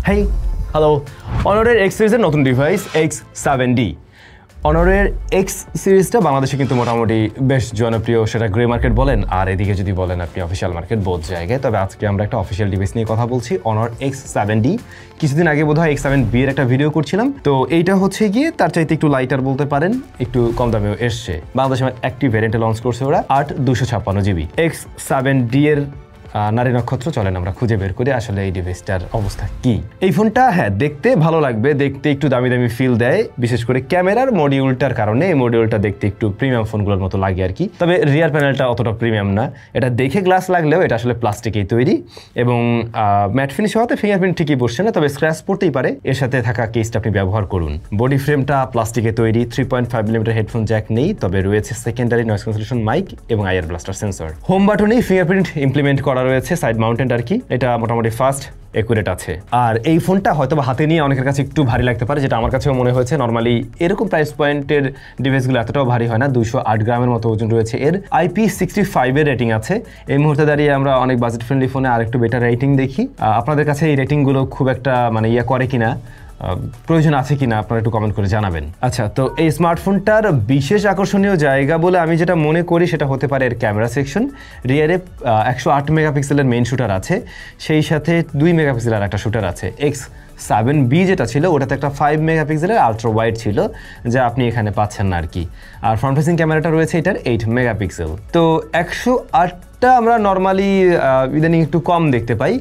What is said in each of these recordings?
Hey hello, অনরের x সিরিজের নতুন device X7D। অনরের x সিরিজটা বাংলাদেশে কিন্তু মোটামুটি বেশ জনপ্রিয়, সেটা গ্রে মার্কেট বলেন আর এদিকে যদি বলেন আপনি অফিসিয়াল মার্কেট বোধ জায়গায়। তবে আজকে আমরা একটা অফিসিয়াল ডিভাইস নিয়ে কথা বলছি, অনর X7D। কিছুদিন আগে বোধহয় X7B এর একটা ভিডিও করছিলাম, তো এইটা হচ্ছে গিয়ে তার চাইতে একটু লাইটার বলতে পারেন, একটু কম দামেও এসছে। বাংলাদেশে একটি ভ্যারিয়েন্টে লঞ্চ করছে ওরা 8/256 GB। X7D এর নারী নক্ষত্র, চলেন আমরা খুঁজে বের করি আসলে এই ডিভাইসটার অবস্থা কি। এই ফোনটা হ্যাঁ দেখতে ভালো লাগবে, দেখতে একটু দামি দামি ফিল দেয়, বিশেষ করে ক্যামেরার মডিউলটার কারণে। এই মডিউলটা দেখতে একটু প্রিমিয়াম ফোনগুলোর মতো লাগে আর কি। তবে রিয়ার প্যানেলটা অতটা প্রিমিয়াম না, এটা দেখে গ্লাস লাগলেও এটা আসলে প্লাস্টিকেই তৈরি এবং ম্যাট ফিনিশ হওয়াতে ফিঙ্গারপ্রিন্ট ঠিকই বসছে না, তবে স্ক্র্যাচ পড়তেই পারে। এর সাথে থাকা কেসটা আপনি ব্যবহার করুন। বডি ফ্রেমটা প্লাস্টিকে তৈরি, 3.5mm হেডফোন জ্যাক নেই, তবে রয়েছে সেকেন্ডারি নয়েজ ক্যান্সেলেশন মাইক এবং আইআর ব্লাস্টার সেন্সর। হোম বাটনেই ফিঙ্গারপ্রিন্ট ইমপ্লিমেন্ট করা রয়েছে, সাইড মাউন্টেড আর কি। এটা মোটামুটি ফাস্ট একুরেট আছে। আর এই ফোনটা হয়তো হাতে নিয়ে অনেকের কাছে একটু ভারী লাগতে পারে, যেটা আমার কাছেও মনে হয়েছে। নর্মালি এরকম প্রাইস পয়েন্টের ডিভাইসগুলো এতটাও ভারী হয় না। 208 গ্রামের মতো ওজন রয়েছে এর। IP65 এর রেটিং আছে। এই মুহূর্তে দাঁড়িয়ে আমরা অনেক বাজেট ফ্রেন্ডলি ফোনে আরেকটু বেটার রেটিং দেখি। আপনাদের কাছে এই রেটিংগুলো খুব একটা করে কিনা, প্রয়োজন আছে কিনা আপনারা একটু কমেন্ট করে জানাবেন। আচ্ছা, তো এই স্মার্টফোনটার বিশেষ আকর্ষণীয় জায়গা বলে আমি যেটা মনে করি সেটা হতে পারে এর ক্যামেরা সেকশন। রিয়ারে 108 মেগাপিক্সেলের মেইন শুটার আছে, সেই সাথে 2 মেগাপিক্সেলের একটা শুটার আছে। X7B যেটা ছিল ওটাতে একটা 5 মেগাপিক্সেলের আলট্রা ওয়াইড ছিল, যা আপনি এখানে পাচ্ছেন না আর কি। আর ফ্রন্ট ফেসিং ক্যামেরাটা রয়েছে এটার 8 মেগাপিক্সেল। তো 108টা আমরা নর্মালি ইদানিং একটু কম দেখতে পাই,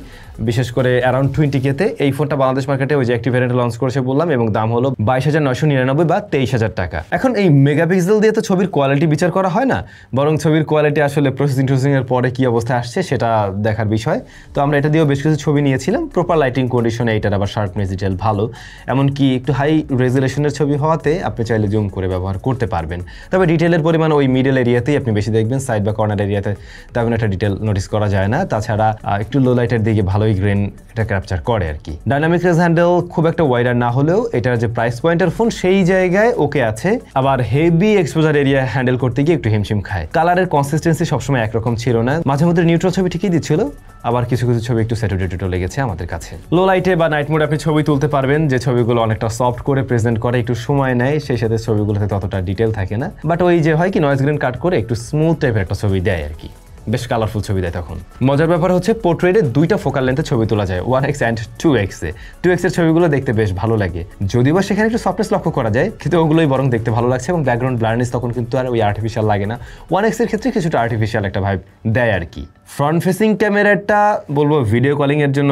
বিশেষ করে অ্যারাউন্ড 20K-তে। এই ফোনটা বাংলাদেশ মার্কেটে ওই যে একটি ভ্যারিয়েন্ট লঞ্চ করেছে বললাম, এবং দাম হলো 22,999 বা 23,000 টাকা। এখন এই মেগাপিক্সেল দিয়ে তো ছবির কোয়ালিটি বিচার করা হয় না, বরং ছবির কোয়ালিটি আসলে প্রসেসিং এর পরে কি অবস্থায় আসছে সেটা দেখার বিষয়। তো আমরা এটা দিয়েও বেশ কিছু ছবি নিয়েছিলাম। প্রপার লাইটিং কন্ডিশনে এটার আবার শার্পনেস ডিটেল ভালো, এমনকি একটু হাই রেজুলেশনের ছবি হওয়াতে আপনি চাইলে জুম করে ব্যবহার করতে পারবেন। তবে ডিটেলের পরিমাণ ওই মিডল এরিয়াতেই আপনি বেশি দেখবেন, সাইড বা কর্নার এরিয়াতে তেমন একটা ডিটেল নোটিস করা যায় না। তাছাড়া একটু লো লাইটের দিকে ভালোই গ্রেন এটা ক্যাপচার করে আর কি। ডাইনামিক রেজ হ্যান্ডেল খুব একটা ওয়াইডার না হলেও এটার যে প্রাইস পয়েন্টের ফোন সেই জায়গায় ওকে আছে। আবার হেভি এক্সপোজার এরিয়া হ্যান্ডেল করতে গিয়ে একটু হিমশিম খায়। কালারের কনসিস্টেন্সি সবসময় একরকম ছিল না, মাঝে মধ্যে নিউট্রাল ছবি ঠিকই দিচ্ছিল, আবার কিছু কিছু ছবি একটু স্যাচুরেটেড লেগেছে আমাদের কাছে। লো লাইটে বা নাইট মোডে আপনি ছবি তুলতে পারবেন, যে ছবিগুলো অনেকটা সফট করে প্রেজেন্ট করে, একটু সময় নেয়, সেই সাথে ছবিগুলোতে ততটা ডিটেল থাকে না। বাট ওই যে হয় কি নয়েজ গ্রেন কাট করে একটু স্মুথ টাইপের একটা ছবি দেয় আর কি, বেশ কালারফুল ছবি দেয় তখন। মজার ব্যাপার হচ্ছে পোর্ট্রেটে 2টা ফোকাল লেন্থে ছবি তোলা যায়, 1x অ্যান্ড 2x-এ। 2x-এর ছবিগুলো দেখতে বেশ ভালো লাগে, যদিও বা সেখানে একটু সফটনেস লক্ষ্য করা যায়, কিন্তু ওগুলোই বরং দেখতে ভালো লাগছে এবং ব্যাকগ্রাউন্ড ব্লারনেস তখন কিন্তু আর ওই আর্টিফিশিয়াল লাগে না। 1x-এর ক্ষেত্রে কিছুটা আর্টিফিশিয়াল একটা ভাইব দেয় আর কি। ফ্রন্ট ফেসিং ক্যামেরাটা বলবো ভিডিও কলিং এর জন্য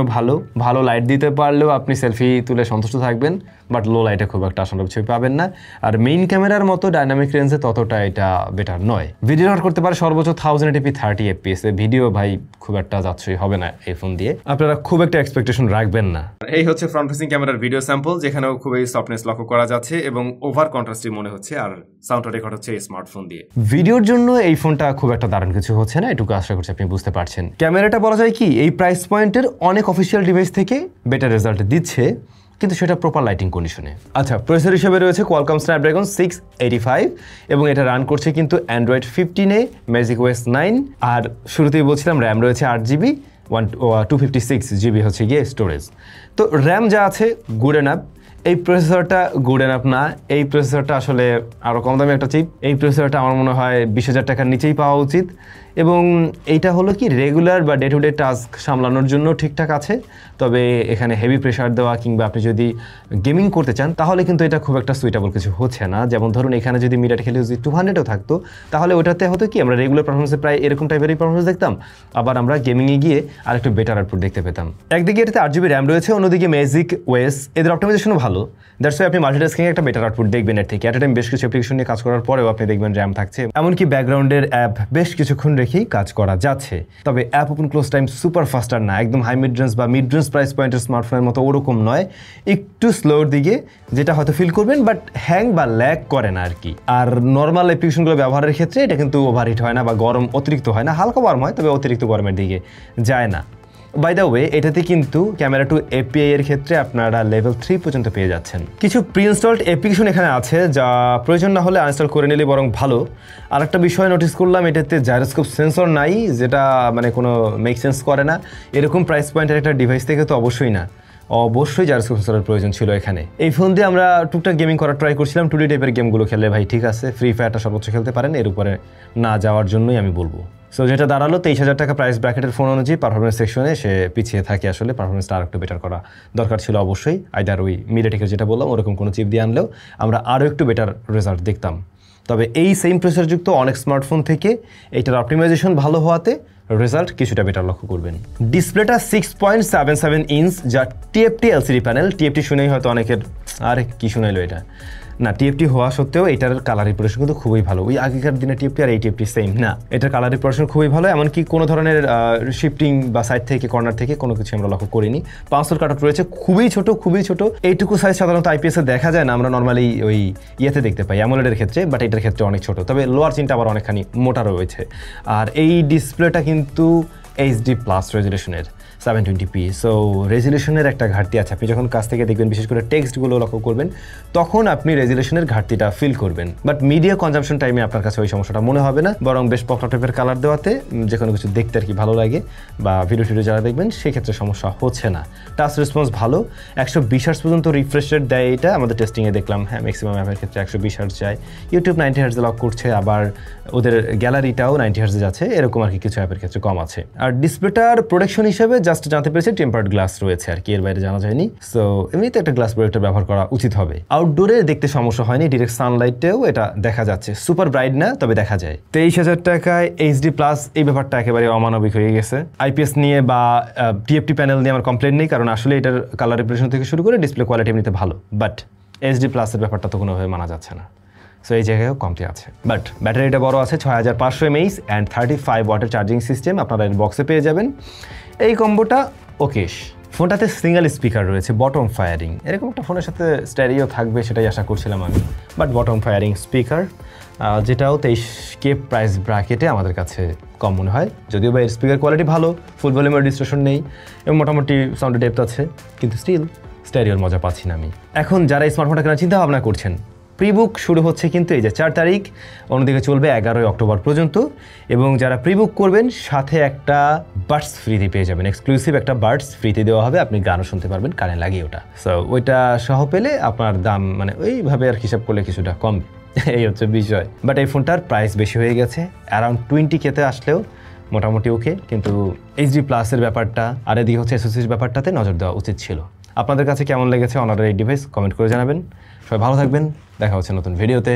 ভালো লাইট দিতে পারলেও আপনি সেলফি তুলে সন্তুষ্ট থাকবেন, বাট লো লাইটে খুব একটা আশানুরূপ ছবি পাবেন না। আর মেইন ক্যামেরার মতো ডাইনামিক রেঞ্জে ততটা এটা বেটার নয়। ভিডিও রেকর্ড করতে পারে সর্বোচ্চ 1080p 30fps-এ। ভিডিও ভাই খুব একটা যাচ্ছই হবে না এই ফোন দিয়ে, আপনারা খুব একটা এক্সপেকটেশন রাখবেন না। এই হচ্ছে ফ্রন্ট ফেসিং ক্যামেরার ভিডিও স্যাম্পল, যেখানেও খুবই সফটনেস লক্ষ্য করা যাচ্ছে এবং ওভার কন্ট্রাস্টি মনে হচ্ছে, আর সাউন্ড রেকর্ড হচ্ছে এই স্মার্টফোন দিয়ে। ভিডিওর জন্য এই ফোনটা খুব একটা দারুণ কিছু হচ্ছে না, এটুকু আশা করছি আপনি বুঝতে পারছেন। ক্যামেরাটা বলা যায় কি এই প্রাইস পয়েন্টের অনেক অফিসিয়াল ডিভাইস থেকে বেটার রেজাল্ট দিচ্ছে, কিন্তু সেটা প্রপার লাইটিং কন্ডিশনে। আচ্ছা, প্রসেসর হিসেবে রয়েছে Qualcomm Snapdragon 685 এবং এটা রান করছে কিন্তু Android 15-এ, Magic OS 9। আর শুরুতেই বলছিলাম র্যাম রয়েছে 8GB, 256GB হচ্ছে গিয়ে স্টোরেজ। তো র্যাম যা আছে গুড এনাফ। এই প্রসেসরটা গুড এনাফ না, এই প্রসেসরটা আসলে আরও কম দামি একটা চিপ। এই প্রসেসরটা আমার মনে হয় 20,000 টাকার নিচেই পাওয়া উচিত, এবং এইটা হলো কি রেগুলার বা ডে টু ডে টাস্ক সামলানোর জন্য ঠিকঠাক আছে। তবে এখানে হেভি প্রেশার দেওয়া কিংবা আপনি যদি গেমিং করতে চান তাহলে কিন্তু এটা খুব একটা সুইটেবল কিছু হচ্ছে না। যেমন ধরুন এখানে যদি মিরাট খেলে যদি 200-ও থাকতো তাহলে ওটাতে হতো কি আমরা রেগুলার পারফরমেন্সে প্রায় এরকম টাইপেরই পারফরমেন্স দেখতাম, আবার আমরা গেমিংয়ে গিয়ে আরেকটু বেটার আউটপুট দেখতে পেতাম। একদিকে এটাতে 8GB র্যাম রয়েছে, অন্যদিকে ম্যাজিক ওএস, এদের অপটিমাইজেশনও ভালো। দ্যাটস ওয়াই আপনি মাল্টিটাস্কিংয়ে একটা বেটার আউটপুট দেখবেন এর থেকে। অ্যাট এ টাইম বেশ কিছু অ্যাপ্লিকেশন নিয়ে কাজ করার পরেও আপনি দেখবেন র্যাম থাকছে, এমনকি ব্যাকগ্রাউন্ডের অ্যাপ বেশ কিছুক্ষণ রেখেই কাজ করা যাচ্ছে। তবে app open close time super ফাস্টার না, একদম হাই মিড রেঞ্জ বা মিড রেঞ্জ প্রাইস পয়েন্টের স্মার্টফোনের মতো ওরকম নয়, একটু স্লোর দিকে, যেটা হয়তো ফিল করবেন, বাট হ্যাং বা ল্যাগ করে না আর কি। আর নর্মাল অ্যাপ্লিকেশনগুলো ব্যবহারের ক্ষেত্রে এটা কিন্তু ওভারহিট হয় না বা গরম অতিরিক্ত হয় না, হালকা গরম হয় তবে অতিরিক্ত গরমের দিকে যায় না। বাই দ্য ওয়ে এটাতে কিন্তু ক্যামেরা টু এপিআই এর ক্ষেত্রে আপনারা লেভেল 3 পর্যন্ত পেয়ে যাচ্ছেন। কিছু প্রি ইনস্টলড অ্যাপ্লিকেশন এখানে আছে যা প্রয়োজন না হলে আনইনস্টল করে নিলে বরং ভালো। আরেকটা বিষয় নোটিস করলাম, এটাতে জাইরোস্কোপ সেন্সর নাই, যেটা মানে কোনো মেক সেন্স করে না। এরকম প্রাইস পয়েন্টের একটা ডিভাইস থেকে তো অবশ্যই না। অবশ্যই জাইরোস্কোপ সেন্সরের প্রয়োজন ছিল এখানে। এই ফোন দিয়ে আমরা টুকটাক গেমিং করার ট্রাই করছিলাম, 2D টাইপের গেমগুলো খেলে ভাই ঠিক আছে, ফ্রি ফায়ারটা সর্বোচ্চ খেলতে পারেন, এর উপরে না যাওয়ার জন্যই আমি বলবো। সো যেটা দাঁড়ালো 23,000 টাকা প্রাইস ব্র্যাকেটের ফোন অনুযায়ী পারফরমেন্স সেকশনে সে পিছিয়ে থাকে, আসলে পারফরমেন্সটা আরও একটু বেটার করা দরকার ছিল অবশ্যই। আইদার ওই মিডিয়াটেকের যেটা বললাম ওরকম কোনো চিপ দিয়ে আনলেও আমরা আরও একটু বেটার রেজাল্ট দেখতাম। তবে এই সেম প্রসেসরযুক্ত অনেক স্মার্টফোন থেকে এইটার অপটিমাইজেশন ভালো হওয়াতে রেজাল্ট কিছুটা বেটার লক্ষ্য করবেন। ডিসপ্লেটা 6.77 ইঞ্চ, যা টিএফটি এলসিডি প্যানেল। টিএফটি শুনেই হয়তো অনেকের আরে কি শুনাইলো এটা, না টিএফটি হওয়া সত্ত্বেও এটার কালার রিপ্রেজেন্টেশন কিন্তু খুবই ভালো। ওই আগেকার দিনে টিএফটি আর এই টিএফটি সেম না, এটার কালার রিপ্রেজেন্টেশন খুবই ভালো, এমনকি কোনো ধরনের শিফটিং বা সাইড থেকে কর্নার থেকে কোনো কিছু আমরা লক্ষ্য করিনি। পাঁচশোর কাট রয়েছে, খুবই ছোট, এইটুকু সাইজ সাধারণত আইপিএসে দেখা যায় না, আমরা নর্মালি ওই ইয়েতে দেখতে পাই অ্যামোলেডের ক্ষেত্রে, বাট এটার ক্ষেত্রে অনেক ছোট, তবে লোয়ার চিনটা আবার অনেকখানি মোটা রয়েছে। আর এই ডিসপ্লেটা কিন্তু HD+ রেজুলেশনের 720p, সো রেজুলেশনের একটা ঘাটতি আছে। আপনি যখন কাছ থেকে দেখবেন, বিশেষ করে টেক্সটগুলো লক্ষ্য করবেন, তখন আপনি রেজুলেশনের ঘাটতিটা ফিল করবেন, বাট মিডিয়া কনজাম্পশন টাইমে আপনার কাছে ওই সমস্যাটা মনে হবে না, বরং বেশ পকড়া টাইপের কালার দেওয়াতে যে কোনো কিছু দেখতে আর কি ভালো লাগে, বা ভিডিও যারা দেখবেন সেক্ষেত্রে সমস্যা হচ্ছে না। টাচ রেসপন্স ভালো, 120 হার্টজ পর্যন্ত রিফ্রেশ রেট দেয় এটা, আমাদের টেস্টিংয়ে দেখলাম। হ্যাঁ, ম্যাক্সিমাম অ্যাপের ক্ষেত্রে 120 হার্টজ যায়, ইউটিউব 90 হার্টজে লক করছে, আবার ওদের গ্যালারিটাও 90 হার্টজে যাচ্ছে, এরকম আর কি কিছু অ্যাপের ক্ষেত্রে কম আছে। আর ডিসপ্লেটার প্রোটেকশন হিসেবে জাস্ট জানতে পেরেছি টেম্পার্ড গ্লাস রয়েছে আর কি, এর বাইরে জানা যায়নি। সো এমনিতে একটা গ্লাস প্রোটেক্টর ব্যবহার করা উচিত হবে। আউটডোরে দেখতে সমস্যা হয়নি, ডিরেক্ট সানলাইটেও এটা দেখা যাচ্ছে, সুপার ব্রাইট না, তবে দেখা যায়। 23,000 টাকায় HD+, এই ব্যাপারটা একেবারে অমানবিক হয়ে গেছে। আইপিএস নিয়ে বা টিএফটি প্যানেল নিয়ে আমার কমপ্লেন নেই, কারণ আসলে এটার কালার রিপ্রেজেন্টেশন থেকে শুরু করে ডিসপ্লে কোয়ালিটি এমনিতে ভালো, বাট HD+ এর ব্যাপারটা তো কোনোভাবে মানা যাচ্ছে না। সো এই জায়গায়ও কমতি আছে, বাট ব্যাটারিটা বড় আছে, 6500 mAh অ্যান্ড 35 ওয়াটের চার্জিং সিস্টেম আপনারা এর বক্সে পেয়ে যাবেন। এই কম্বোটা ওকেশ। ফোনটাতে সিঙ্গেল স্পিকার রয়েছে, বটম ফায়ারিং, এরকম একটা ফোনের সাথে স্টেরিও থাকবে সেটাই আশা করছিলাম আমি, বাট বটম ফায়ারিং স্পিকার, যেটাও 23K প্রাইস ব্র্যাকেটে আমাদের কাছে কম মনে হয়। যদিও বা এর স্পিকার কোয়ালিটি ভালো, ফুল ভলিউমের ডিস্ট্রেশন নেই এবং মোটামুটি সাউন্ডের ডেপথ আছে, কিন্তু স্টিল স্টেরিওর মজা পাচ্ছি না আমি। এখন যারা স্মার্টফোনটা কেনার চিন্তা ভাবনা করছেন, প্রিবুক শুরু হচ্ছে কিন্তু এই যে 4 তারিখ, অন্যদিকে চলবে 11 অক্টোবর পর্যন্ত, এবং যারা প্রিবুক করবেন সাথে একটা বাডস ফ্রিতে পেয়ে যাবেন, এক্সক্লুসিভ একটা বাডস ফ্রিতে দেওয়া হবে, আপনি গানও শুনতে পারবেন কানে লাগিয়ে ওটা। সো ওইটা সহ পেলে আপনার দাম মানে ওইভাবে আর হিসাব করলে কিছুটা কম, এই হচ্ছে বিষয়। বাট এই ফোনটার প্রাইস বেশি হয়ে গেছে, অ্যারাউন্ড 20K আসলেও মোটামুটি ওকে, কিন্তু HD+ এর ব্যাপারটা আর এদিকে হচ্ছে SoCর ব্যাপারটাতে নজর দেওয়া উচিত ছিল। আপনাদের কাছে কেমন লেগেছে অনারের এই ডিভাইস কমেন্ট করে জানাবেন। সবাই ভালো থাকবেন, দেখা হচ্ছে নতুন ভিডিওতে।